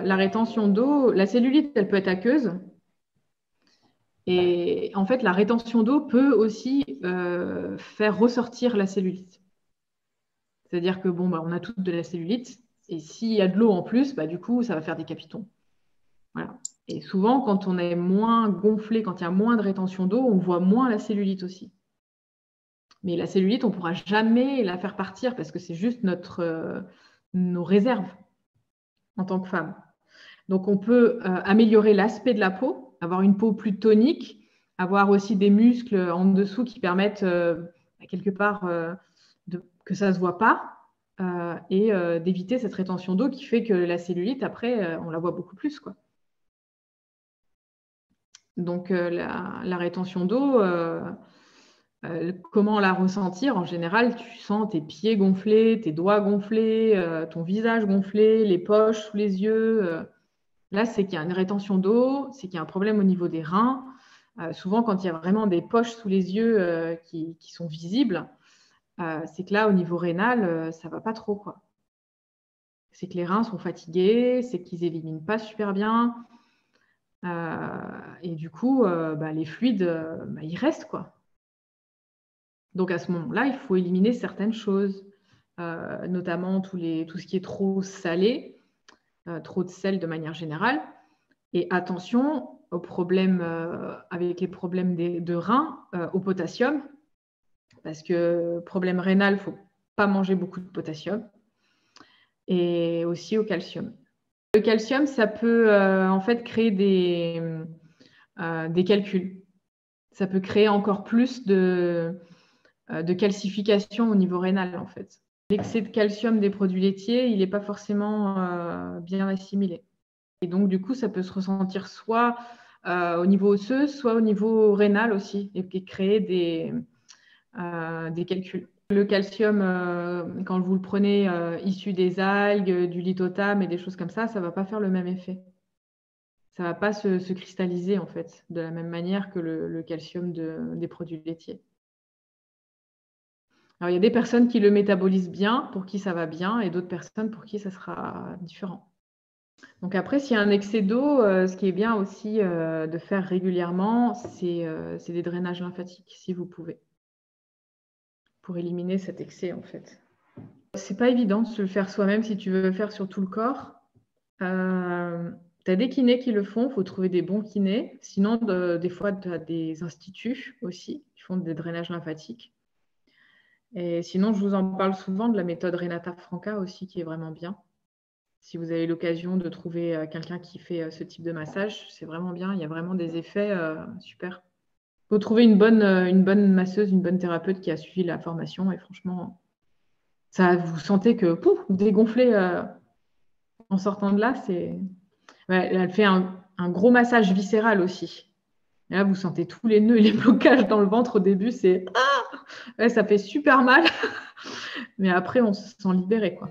La rétention d'eau, la cellulite, elle peut être aqueuse. Et en fait, la rétention d'eau peut aussi faire ressortir la cellulite. C'est-à-dire que bon, bah, on a toutes de la cellulite. Et s'il y a de l'eau en plus, bah, du coup, ça va faire des capitons. Voilà. Et souvent, quand on est moins gonflé, quand il y a moins de rétention d'eau, on voit moins la cellulite aussi. Mais la cellulite, on ne pourra jamais la faire partir parce que c'est juste nos réserves en tant que femme. Donc, on peut améliorer l'aspect de la peau, avoir une peau plus tonique, avoir aussi des muscles en dessous qui permettent quelque part que ça ne se voit pas et d'éviter cette rétention d'eau qui fait que la cellulite, après, on la voit beaucoup plus, quoi. Donc, la rétention d'eau, comment la ressentir? En général, tu sens tes pieds gonflés, tes doigts gonflés, ton visage gonflé, les poches sous les yeux. Là, c'est qu'il y a une rétention d'eau, c'est qu'il y a un problème au niveau des reins. Souvent, quand il y a vraiment des poches sous les yeux qui sont visibles, c'est que là, au niveau rénal, ça ne va pas trop, quoi. C'est que les reins sont fatigués, c'est qu'ils n'éliminent pas super bien. Et du coup, les fluides, ils restent, quoi. Donc, à ce moment-là, il faut éliminer certaines choses, notamment tout ce qui est trop salé, trop de sel de manière générale. Et attention aux problèmes, avec les problèmes de reins, au potassium, parce que problème rénal, il ne faut pas manger beaucoup de potassium, et aussi au calcium. Le calcium, ça peut en fait créer des calculs. Ça peut créer encore plus de calcification au niveau rénal, en fait. L'excès de calcium des produits laitiers, il n'est pas forcément bien assimilé. Et donc, du coup, ça peut se ressentir soit au niveau osseux, soit au niveau rénal aussi, et créer des calculs. Le calcium, quand vous le prenez issu des algues, du lithothame et des choses comme ça ne va pas faire le même effet. Ça ne va pas se cristalliser, en fait, de la même manière que le calcium des produits laitiers. Alors, il y a des personnes qui le métabolisent bien, pour qui ça va bien, et d'autres personnes pour qui ça sera différent. Donc après, s'il y a un excès d'eau, ce qui est bien aussi de faire régulièrement, c'est des drainages lymphatiques, si vous pouvez, pour éliminer cet excès, en fait. C'est pas évident de se le faire soi-même si tu veux le faire sur tout le corps. Tu as des kinés qui le font, il faut trouver des bons kinés. Sinon, des fois, tu as des instituts aussi qui font des drainages lymphatiques. Et sinon, je vous en parle souvent de la méthode Renata Franca aussi, qui est vraiment bien. Si vous avez l'occasion de trouver quelqu'un qui fait ce type de massage, c'est vraiment bien. Il y a vraiment des effets super. Il faut trouver une bonne masseuse, une bonne thérapeute qui a suivi la formation. Et franchement, ça, vous sentez que pouf, vous dégonflez en sortant de là. Ouais, elle fait un gros massage viscéral aussi. Et là, vous sentez tous les nœuds et les blocages dans le ventre au début. Ouais, ça fait super mal. Mais après, on se sent libéré, quoi.